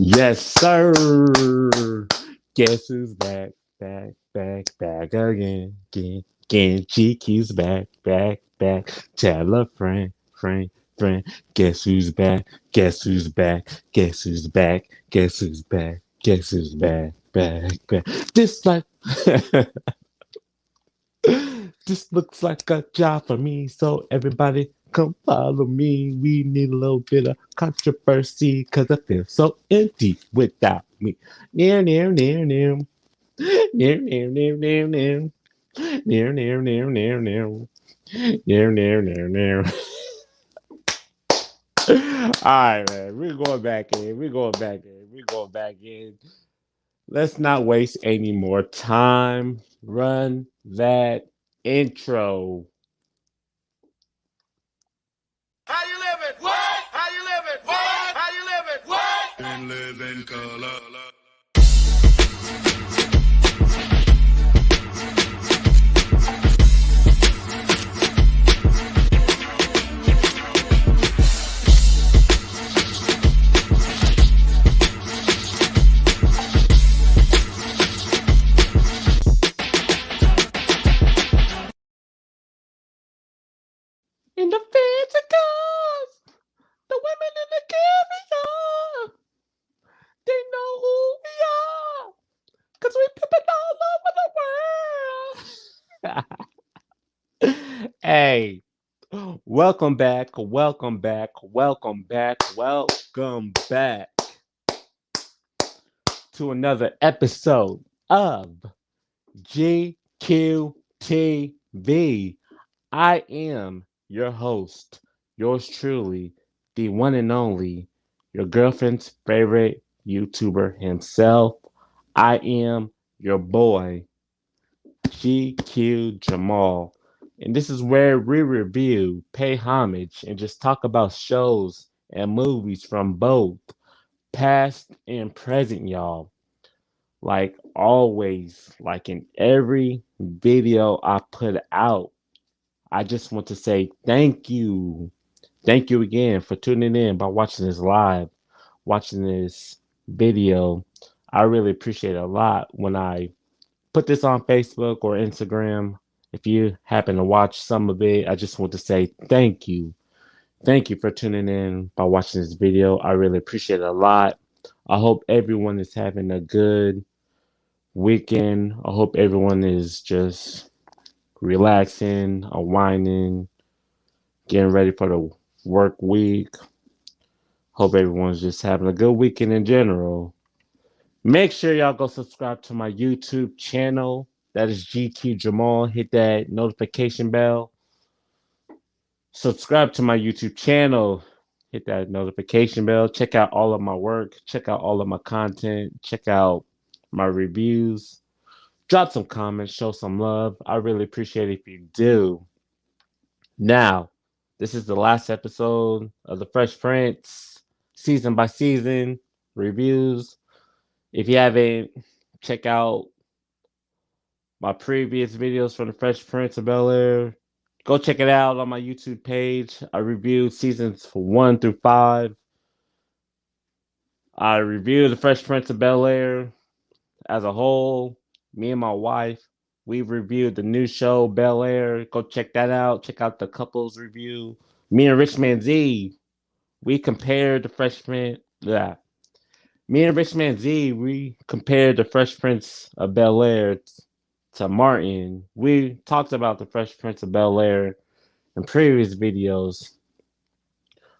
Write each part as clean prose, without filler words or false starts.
Yes, sir. Guess who's back, back again. GQ's back. Tell a friend. Guess who's back? Guess who's back? Guess who's back? Guess who's back? Guess who's back. This like this looks like a job for me, so everybody come follow me. We need a little bit of controversy because I feel so empty without me. Near. Near. Near. All right, man. We're going back in. Let's not waste any more time. Run that intro. How you living? What? How you living? What? How you living? What? And live in color. In the physicals, the women in the caviar, they know who we are, because we pimping all over the world. Hey, welcome back to another episode of GQTV. I am your host, yours truly, the one and only, your girlfriend's favorite YouTuber himself. I am your boy, GQ Jamal. And this is where we review, pay homage, and just talk about shows and movies from both past and present, y'all. Like always, like in every video I put out, I just want to say thank you. Thank you again for tuning in by watching this live, watching this video. I really appreciate it a lot when I put this on Facebook or Instagram. If you happen to watch some of it, I just want to say thank you. Thank you for tuning in by watching this video. I really appreciate it a lot. I hope everyone is having a good weekend. I hope everyone is just relaxing, unwinding, getting ready for the work week. Hope everyone's just having a good weekend in general. Make sure y'all go subscribe to my YouTube channel. That is GQ Jamal. Hit that notification bell. Subscribe to my YouTube channel. Hit that notification bell. Check out all of my work. Check out all of my content. Check out my reviews. Drop some comments. Show some love. I really appreciate it if you do. Now, this is the last episode of the Fresh Prince season by season reviews. If you haven't, check out my previous videos from the Fresh Prince of Bel-Air. Go check it out on my YouTube page. I reviewed seasons 1 through 5. I reviewed the Fresh Prince of Bel-Air as a whole. Me and my wife, we reviewed the new show Bel-Air. Go check that out. Check out the couples review. Me and Richman Z, we compared the Fresh Prince. Yeah. Me and Richman Z, we compared the Fresh Prince of Bel-Air to Martin. We talked about the Fresh Prince of Bel-Air in previous videos.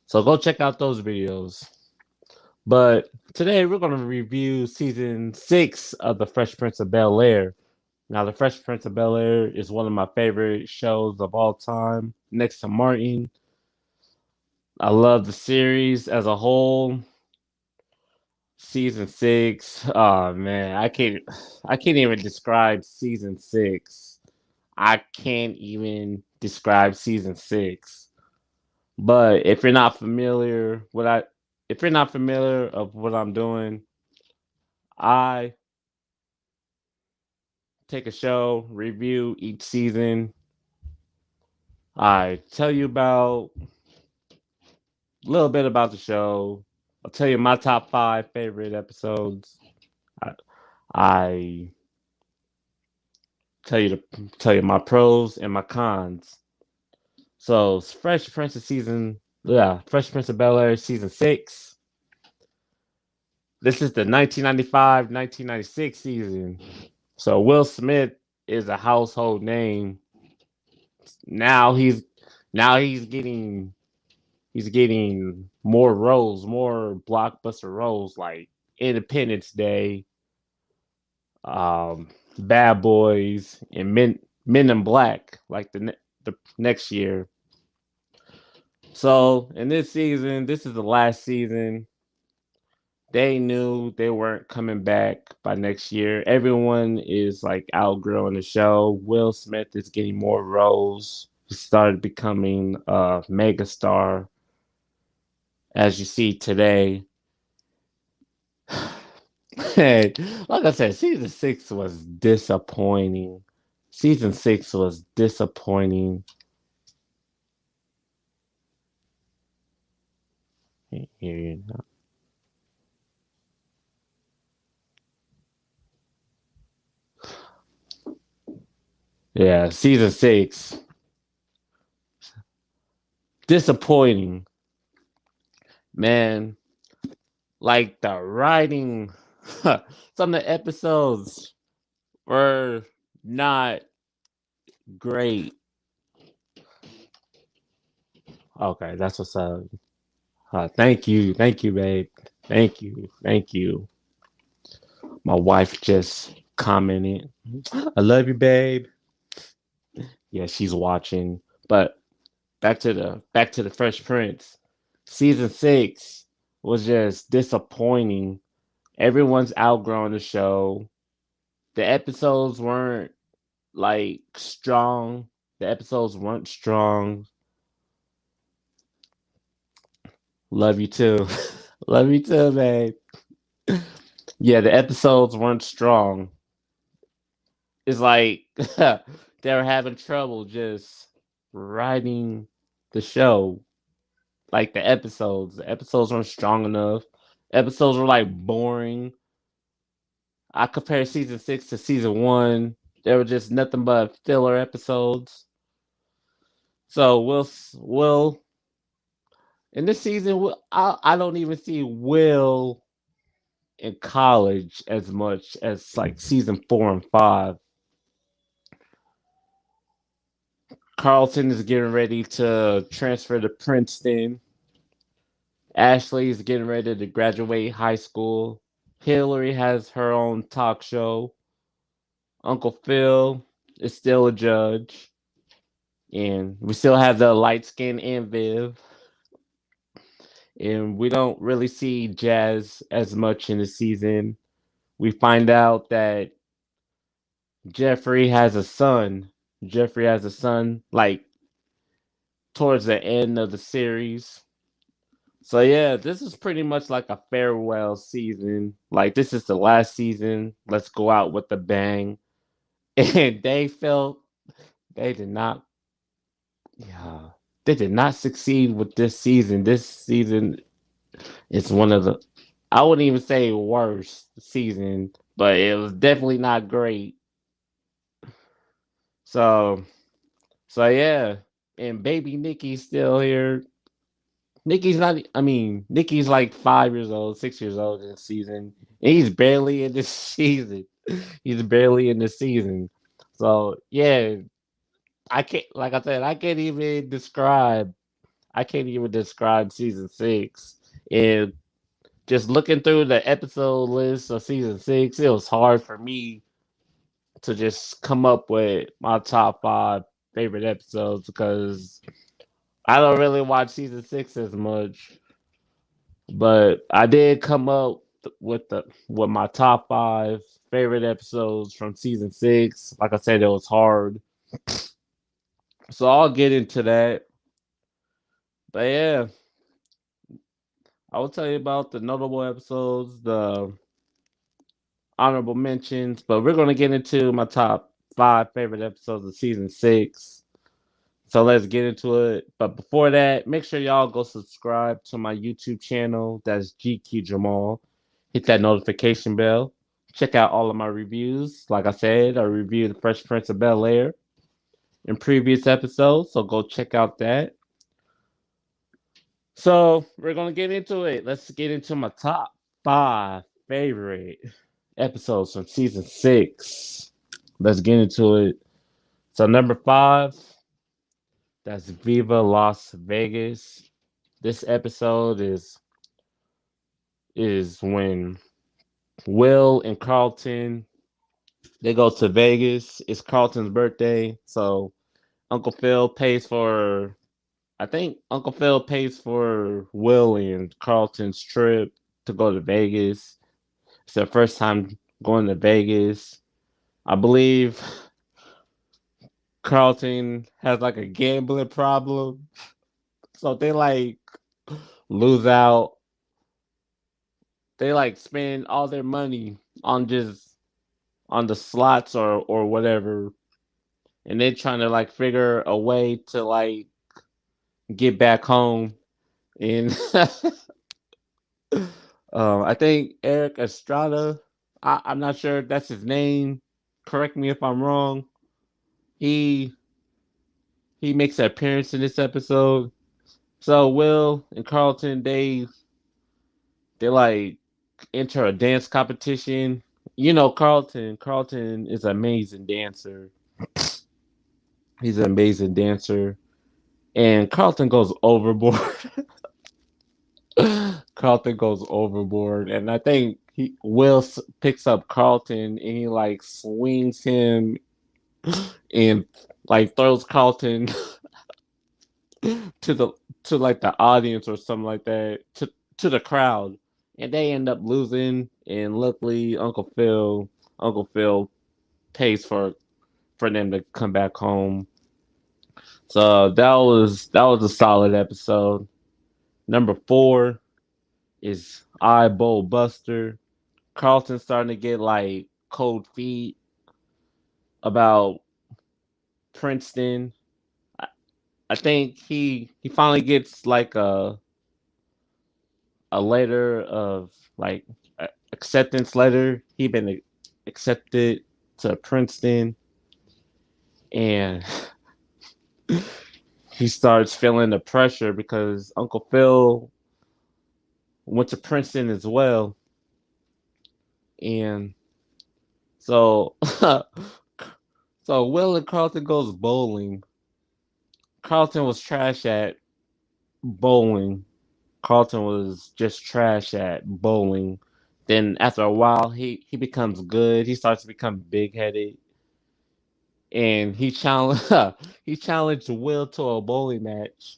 So go check out those videos. But today we're going to review season 6 of the Fresh Prince of Bel-Air. Now, the Fresh Prince of Bel-Air is one of my favorite shows of all time, next to Martin. I love the series as a whole. Season 6, oh man, I can't even describe season 6. I can't even describe season 6. But if you're not familiar of what I'm doing, I take a show, review each season. I tell you about a little bit about the show, I'll tell you my top five favorite episodes. I, I tell you my pros and my cons. So Fresh Prince of Bel-Air season 6. This is the 1995-1996 season. So Will Smith is a household name. Now he's getting more roles, more blockbuster roles like Independence Day, Bad Boys, and Men in Black like the next year. So in this season, this is the last season. They knew they weren't coming back by next year. Everyone is like outgrowing the show. Will Smith is getting more roles. He started becoming a megastar, as you see today. And like I said, season 6 was disappointing. Season 6 was disappointing. Here, yeah, season 6 disappointing, man. Like the writing, some of the episodes were not great. Okay, that's what's up. Thank you, babe. Thank you. My wife just commented, "I love you, babe." Yeah, she's watching. But back to the Fresh Prince. Season 6 was just disappointing. Everyone's outgrown the show. The episodes weren't like strong. The episodes weren't strong. Love you too. Love you too, babe. Yeah, the episodes weren't strong. It's like they're having trouble just writing the show. Like the episodes weren't strong enough. Episodes were like boring. I compare season 6 to season 1. There were just nothing but filler episodes. So Will in this season, I don't even see Will in college as much as like season 4 and 5. Carlton is getting ready to transfer to Princeton. Ashley is getting ready to graduate high school. Hillary has her own talk show. Uncle Phil is still a judge. And we still have the light skin and Viv. And we don't really see Jazz as much in the season. We find out that Jeffrey has a son. Jeffrey has a son, like towards the end of the series. So yeah, this is pretty much like a farewell season. Like this is the last season. Let's go out with a bang. And they did not yeah, they did not succeed with this season. This season is one of the I wouldn't even say worst season, but it was definitely not great. So so yeah, and baby Nikki's still here. Nikki's not. I mean, Nikki's like 5 years old, 6 years old in the season, and he's barely in this season. He's barely in the season. So yeah, I can't. Like I said, I can't even describe. I can't even describe season 6. And just looking through the episode list of season 6, it was hard for me to just come up with my top 5 favorite episodes because I don't really watch season 6 as much. But I did come up with my top 5 favorite episodes from season 6. Like I said, it was hard, so I'll get into that. But yeah, I will tell you about the notable episodes, the honorable mentions. But we're gonna get into my top 5 favorite episodes of season 6. So let's get into it. But before that, make sure y'all go subscribe to my YouTube channel. That's GQ Jamal. Hit that notification bell. Check out all of my reviews. Like I said, I reviewed the Fresh Prince of Bel-Air in previous episodes, so go check out that. So we're gonna get into it. Let's get into my top five favorite episodes from season 6. Let's get into it. So number 5, that's Viva Las Vegas. This episode is when Will and Carlton they go to Vegas. It's Carlton's birthday, so Uncle Phil pays for. I think Uncle Phil pays for Will and Carlton's trip to go to Vegas. It's their first time going to Vegas. I believe Carlton has like a gambling problem, so they like lose out. They like spend all their money on just on the slots or whatever, and they're trying to like figure a way to like get back home. And I think Eric Estrada, I'm not sure if that's his name. Correct me if I'm wrong. He he makes an appearance in this episode. So Will and Carlton, they like enter a dance competition. You know, Carlton is an amazing dancer. He's an amazing dancer. And Carlton goes overboard. Carlton goes overboard, and I think Will picks up Carlton and he like swings him and like throws Carlton to the to like the audience or something like that to the crowd, and they end up losing. And luckily, Uncle Phil pays for them to come back home. So that was a solid episode. Number 4 is Eyeball Buster. Carlton's starting to get like cold feet about Princeton. I, I think he finally gets like a letter of like acceptance letter. He been accepted to Princeton, and he starts feeling the pressure because Uncle Phil went to Princeton as well, and so so Will and Carlton goes bowling. Carlton was trash at bowling. Carlton was just trash at bowling. Then after a while, he becomes good. He starts to become big headed, and he challenged he challenged Will to a bowling match.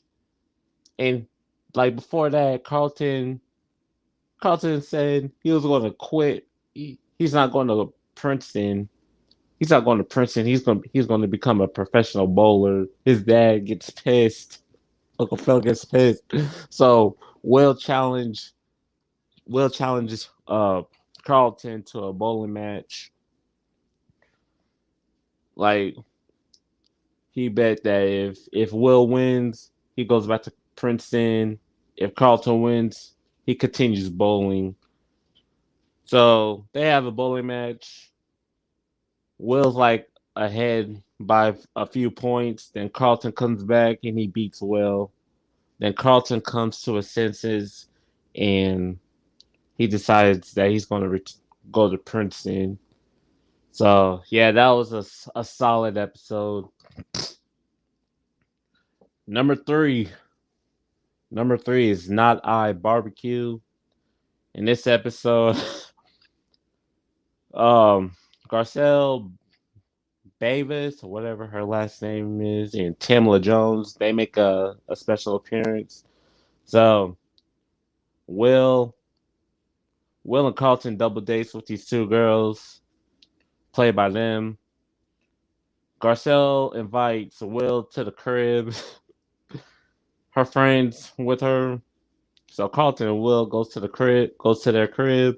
And like before that, Carlton said he was going to quit. He's not going to Princeton. He's not going to Princeton. He's going to become a professional bowler. His dad gets pissed. Uncle Phil gets pissed. So Will challenges Carlton to a bowling match. Like he bet that if Will wins, he goes back to Princeton. If Carlton wins, he continues bowling. So they have a bowling match. Will's like ahead by a few points. Then Carlton comes back and he beats Will. Then Carlton comes to his senses and he decides that he's going to go to Princeton. So yeah, that was a solid episode. Number three, number 3 is Not I Barbecue. In this episode, Garcelle Davis or whatever her last name is, and Tamla Jones, they make a special appearance. So Will Will and Carlton double dates with these two girls, played by them. Garcelle invites Will to the crib. Her friends with her. So Carlton and Will goes to their crib.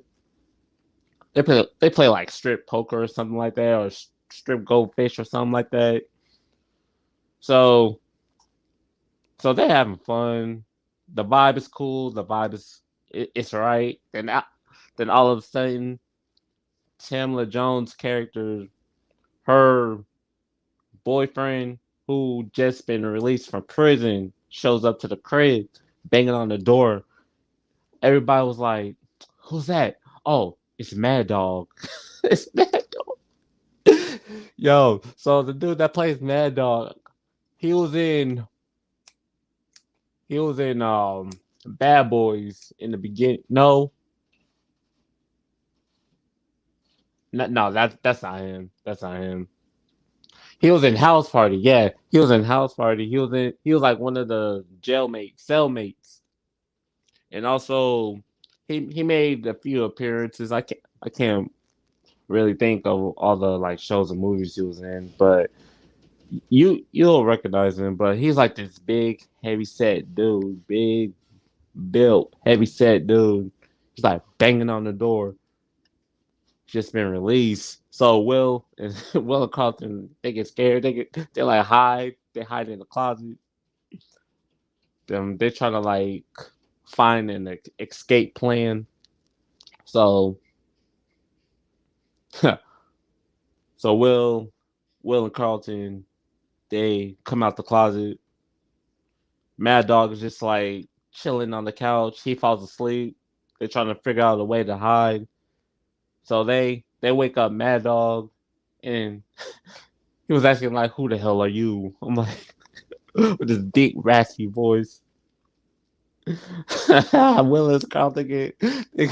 They play like strip poker or something like that, or strip goldfish or something like that. So So they're having fun. The vibe is cool. The vibe is it's right. Then all of a sudden, Tamla Jones' character, her boyfriend who just been released from prison, shows up to the crib, banging on the door. Everybody was like, "Who's that?" Oh, it's Mad Dog. It's Mad Dog. Yo, so the dude that plays Mad Dog, he was in he was in Bad Boys in the beginning. No, no, that's not him. That's not him. He was in House Party. Yeah, he was in House Party. He was like one of the jailmates, cellmates, and also he made a few appearances. I can't really think of all the like shows and movies he was in, but you'll recognize him. But he's like this big, heavy set dude, big built, heavy set dude. He's like banging on the door. Just been released. So Will and Will and Carlton, they get scared. They like hide. They hide in the closet. They try to like find an escape plan. So so Will and Carlton, they come out the closet. Mad Dog is just like chilling on the couch. He falls asleep. They're trying to figure out a way to hide. So they wake up Mad Dog, and he was asking like, "Who the hell are you?" I'm like, with this deep raspy voice. Will and Carlton they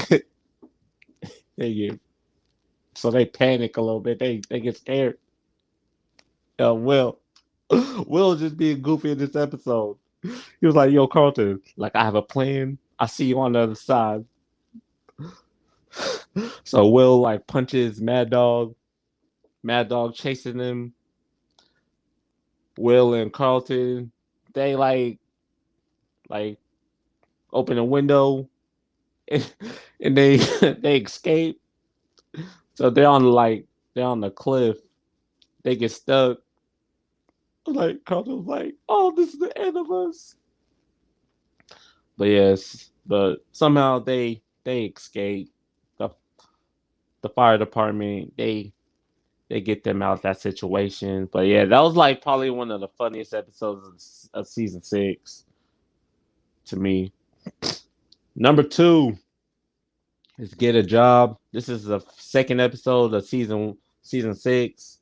get so they panic a little bit. They get scared. Will Will just being goofy in this episode. He was like, "Yo, Carlton, like I have a plan. I see you on the other side." So Will like punches Mad Dog. Mad Dog chasing him. Will and Carlton, they like open a window and, and they they escape. So they're on the cliff. They get stuck. Like Carlton was like, "Oh, this is the end of us." But yes, but somehow they escape. The the fire department they get them out of that situation. But yeah, that was like probably one of the funniest episodes of season 6 to me. Number 2 is Get a Job. This is the second episode of season 6.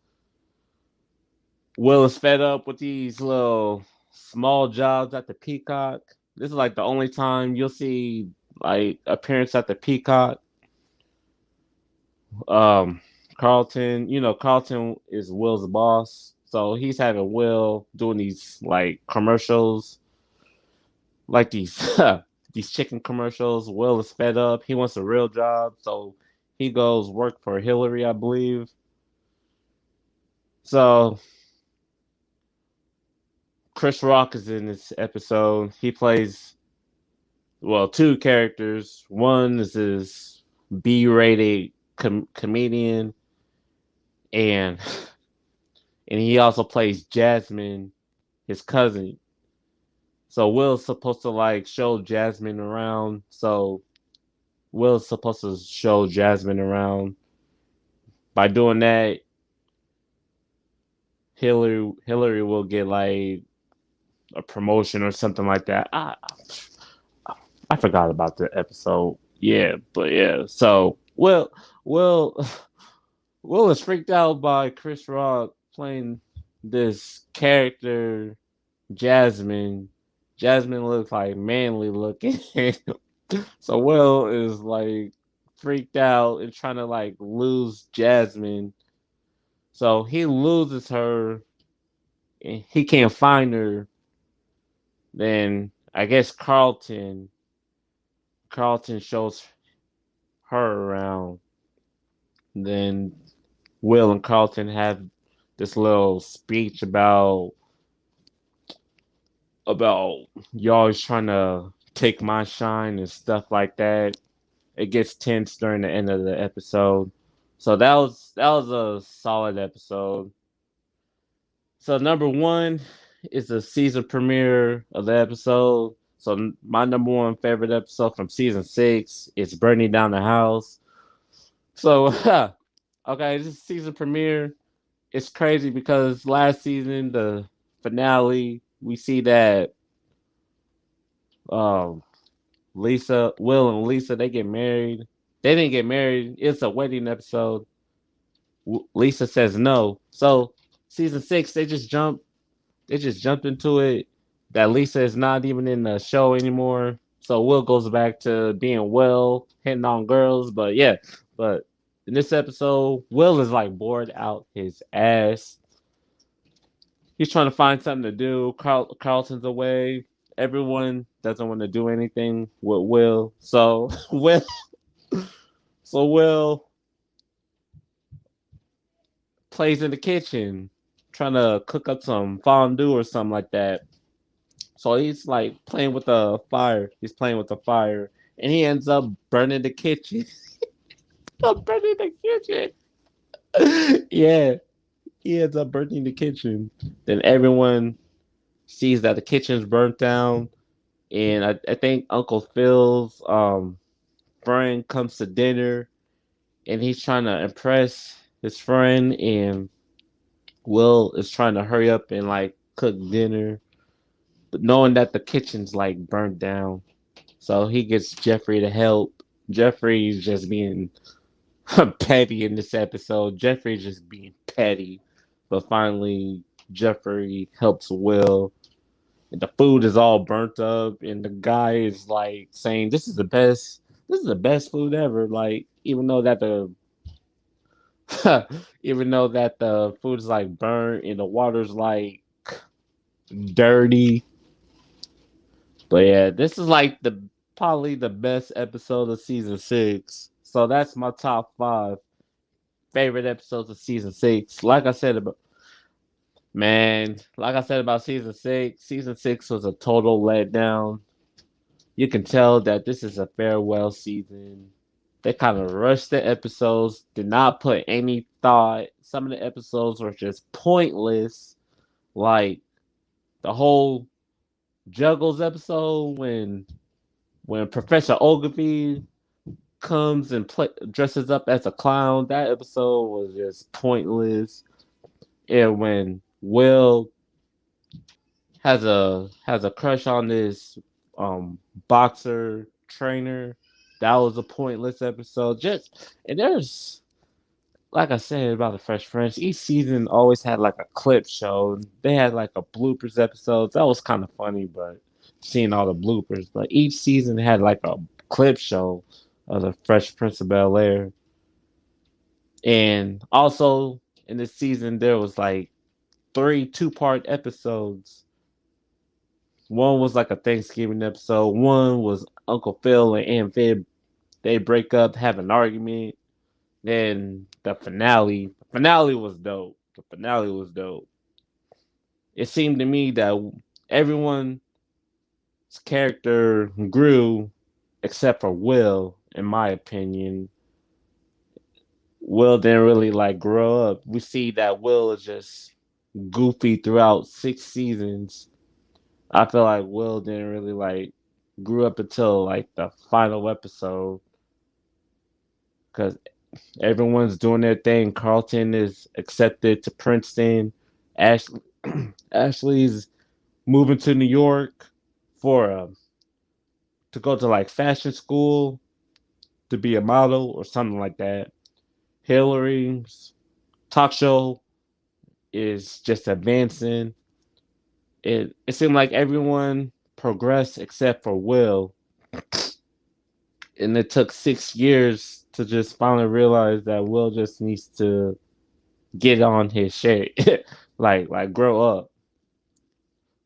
Will is fed up with these little small jobs at the Peacock. This is like the only time you'll see like appearance at the Peacock. Um, Carlton, Carlton is Will's boss, so he's having Will doing these like commercials, like these these chicken commercials. Will is fed up. He wants a real job, so he goes work for Hillary, I believe. So Chris Rock is in this episode. He plays two characters. One is this B-rated comedian, and and he also plays Jasmine, his cousin. So Will's supposed to like show Jasmine around. So Will's supposed to show Jasmine around. By doing that, Hillary will get like a promotion or something like that. I forgot about the episode. Yeah, but yeah. So Will Will is freaked out by Chris Rock playing this character Jasmine. Jasmine looks like manly looking. So Will is like freaked out and trying to like lose Jasmine. So he loses her and he can't find her. Then I guess Carlton shows her around. Then Will and Carlton have this little speech about you always trying to take my shine and stuff like that. It gets tense during the end of the episode. So that was a solid episode. So number 1 is the season premiere of the episode. So my number one favorite episode from season 6 is burning down the house. So okay, this is season premiere. It's crazy because last season, the finale, we see that um Will and Lisa, they get married. They didn't get married. It's a wedding episode. Lisa says no. So season 6, they just jumped into it. That Lisa is not even in the show anymore. So Will goes back to being Will, hitting on girls. But yeah, but in this episode, Will is like bored out his ass. He's trying to find something to do. Carlton's away. Everyone doesn't want to do anything with Will. So Will plays in the kitchen, trying to cook up some fondue or something like that. So he's like playing with the fire. He's playing with the fire, and he ends up burning the kitchen. Burning the kitchen. Yeah, he ends up burning the kitchen. Then everyone sees that the kitchen's burnt down, and I think Uncle Phil's friend comes to dinner, and he's trying to impress his friend, and Will is trying to hurry up and like cook dinner, but knowing that the kitchen's like burnt down. So he gets Jeffrey to help. Jeffrey's just being petty in this episode. Jeffrey's just being petty. But finally, Jeffrey helps Will. And the food is all burnt up. And the guy is like saying, this is the best food ever. Like, even though that the food is like burnt and the water's like dirty. But yeah, this is like the probably the best episode of season 6. So that's my top 5 favorite episodes of season 6. Like I said about season 6 was a total letdown. You can tell that this is a farewell season. They kind of rushed the episodes, did not put any thought. Some of the episodes were just pointless. Like the whole Juggles episode when Professor Ogilvy comes and dresses up as a clown. That episode was just pointless. And when Will has a crush on this boxer trainer, that was a pointless episode. Just and there's like I said about the Fresh Prince, each season always had like a clip show. They had like a bloopers episode. That was kind of funny, but seeing all the bloopers. But each season had like a clip show of the Fresh Prince of Bel-Air. And also in this season there was like 3 two-part episodes. One was like a Thanksgiving episode. One was Uncle Phil and Aunt Viv. They break up, have an argument. Then the finale. The finale was dope. The finale was dope. It seemed to me that everyone's character grew except for Will, in my opinion. Will didn't really like grow up. We see that Will is just goofy throughout 6 seasons. I feel like Will didn't really like grew up until like the final episode because everyone's doing their thing. Carlton is accepted to Princeton. Ashley, Ashley's moving to New York for to go to like fashion school to be a model or something like that. Hillary's talk show is just advancing. It seemed like everyone progressed except for Will, and it took 6 years to just finally realize that Will just needs to get on his shit, like grow up.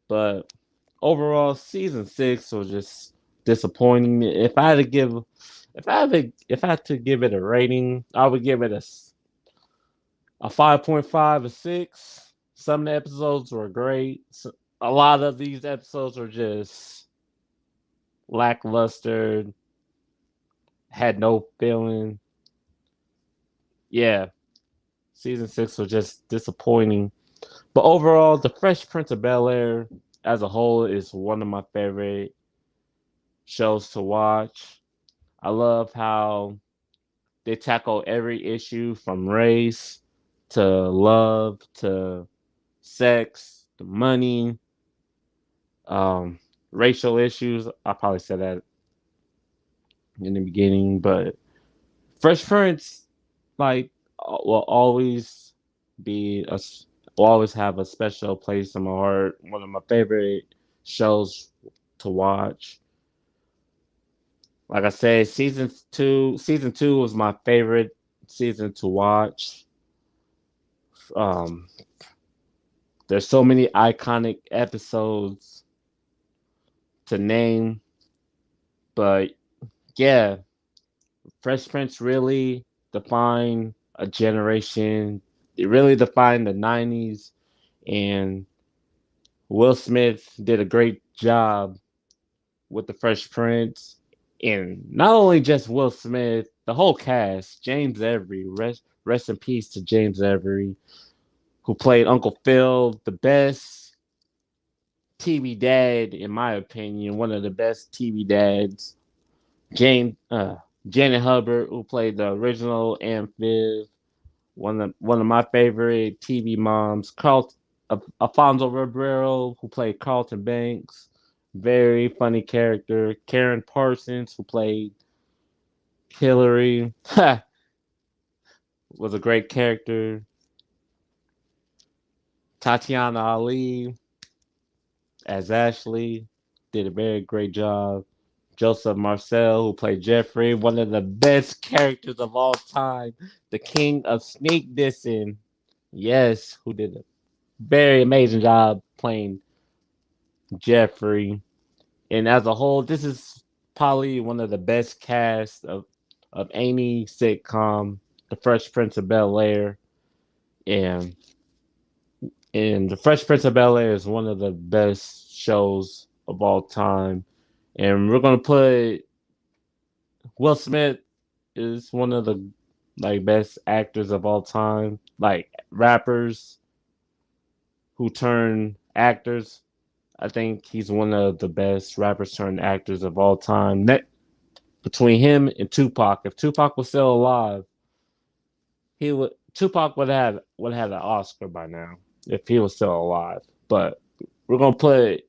But overall, season 6 was just disappointing. If I had to give it a rating, I would give it a 5.5, a 6. Some of the episodes were great. A lot of these episodes were just lackluster, had no feeling. Yeah, season 6 was just disappointing. But overall, The Fresh Prince of Bel Air as a whole is one of my favorite shows to watch. I love how they tackle every issue from race to love to sex to money, um, racial issues. I probably said that in the beginning, but Fresh Prince, like, will always be will always have a special place in my heart. One of my favorite shows to watch. Like I said, season two was my favorite season to watch. Um, there's so many iconic episodes to name, but yeah, Fresh Prince really defined a generation. It really defined the '90s, and Will Smith did a great job with the Fresh Prince. And not only just Will Smith, the whole cast, James Avery, rest in peace to James Avery, who played Uncle Phil, the best TV dad, in my opinion, one of the best TV dads. James Janet Hubbard, who played the original Amphiv, one of my favorite TV moms. Alfonso Ribeiro, who played Carlton Banks, very funny character. Karen Parsons, who played Hillary, was a great character. Tatiana Ali as Ashley did a very great job. Joseph Marcel, who played Jeffrey, one of the best characters of all time, the king of sneak dissing. Yes, who did a very amazing job playing Jeffrey. And as a whole, this is probably one of the best casts of any sitcom, The Fresh Prince of Bel Air. And The Fresh Prince of Bel Air is one of the best shows of all time. And we're gonna put Will Smith is one of the like best actors of all time, like rappers who turn actors. I think he's one of the best rappers turned actors of all time. Between him and Tupac, if Tupac was still alive, he would Tupac would have an Oscar by now if he was still alive. But we're gonna put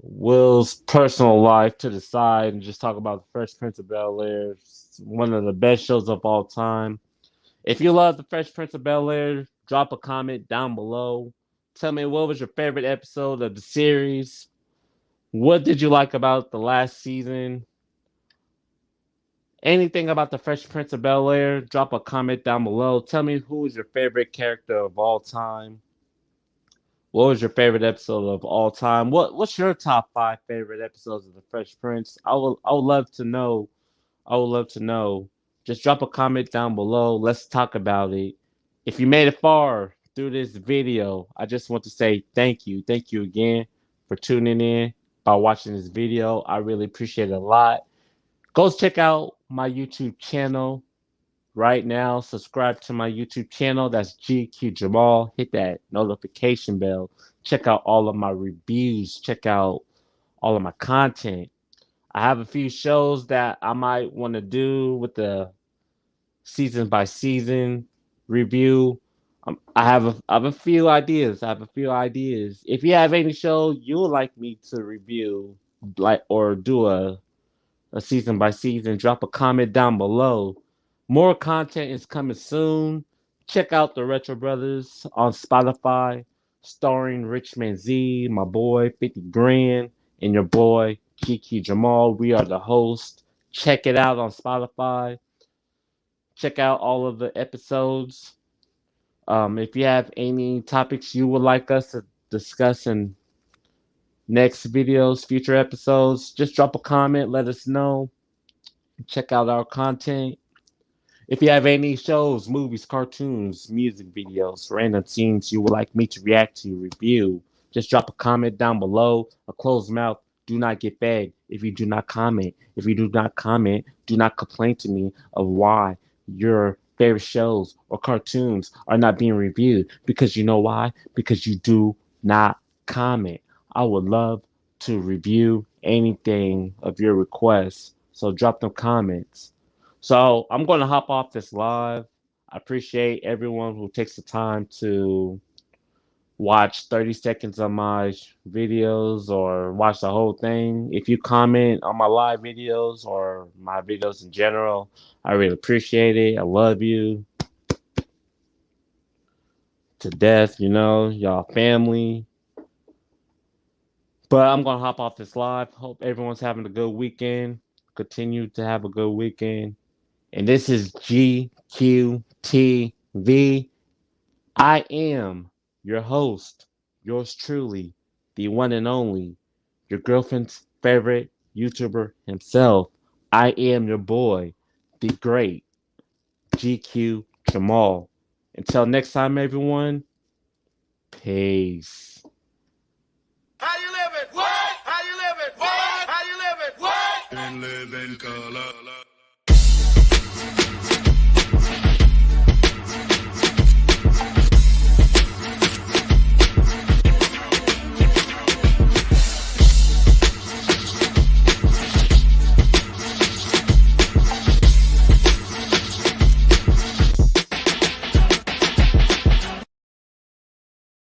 Will's personal life to the side and just talk about the Fresh Prince of Bel Air. It's one of the best shows of all time. If you love the Fresh Prince of Bel Air, drop a comment down below. Tell me what was your favorite episode of the series. What did you like about the last season? Anything about the Fresh Prince of Bel Air? Drop a comment down below. Tell me who is your favorite character of all time. What was your favorite episode of all time? What's your top five favorite episodes of the Fresh Prince? I would love to know. I would love to know. Just drop a comment down below. Let's talk about it. If you made it far through this video, I just want to say thank you. Thank you again for tuning in by watching this video. I really appreciate it a lot. Go check out my YouTube channel right now. Subscribe to my YouTube channel. That's GQ Jamal. Hit that notification bell. Check out all of my reviews. Check out all of my content. I have a few shows that I might want to do with the season by season review. I have a few ideas. I have a few ideas. If you have any show you would like me to review, like or do a season by season, drop a comment down below. More content is coming soon. Check out the Retro Brothers on Spotify, starring Richman Z, my boy 50 Grand, and your boy GQ Jamal. We are the host. Check it out on Spotify. Check out all of the episodes. If you have any topics you would like us to discuss in next videos, future episodes, just drop a comment. Let us know. Check out our content. If you have any shows, movies, cartoons, music videos, random scenes you would like me to react to, review, just drop a comment down below. A closed mouth do not get fed if you do not comment. If you do not comment, do not complain to me of why your favorite shows or cartoons are not being reviewed. Because you know why? Because you do not comment. I would love to review anything of your requests. So drop them comments. So I'm going to hop off this live. I appreciate everyone who takes the time to watch 30 seconds of my videos or watch the whole thing. If you comment on my live videos or my videos in general, I really appreciate it. I love you to death, y'all family. But I'm going to hop off this live. Hope everyone's having a good weekend. Continue to have a good weekend. And this is GQTV. I am your host, yours truly, the one and only, your girlfriend's favorite YouTuber himself. I am your boy, the great GQ Jamal. Until next time, everyone, peace. How you living? What? How you living? What? How you living? What? Been living color.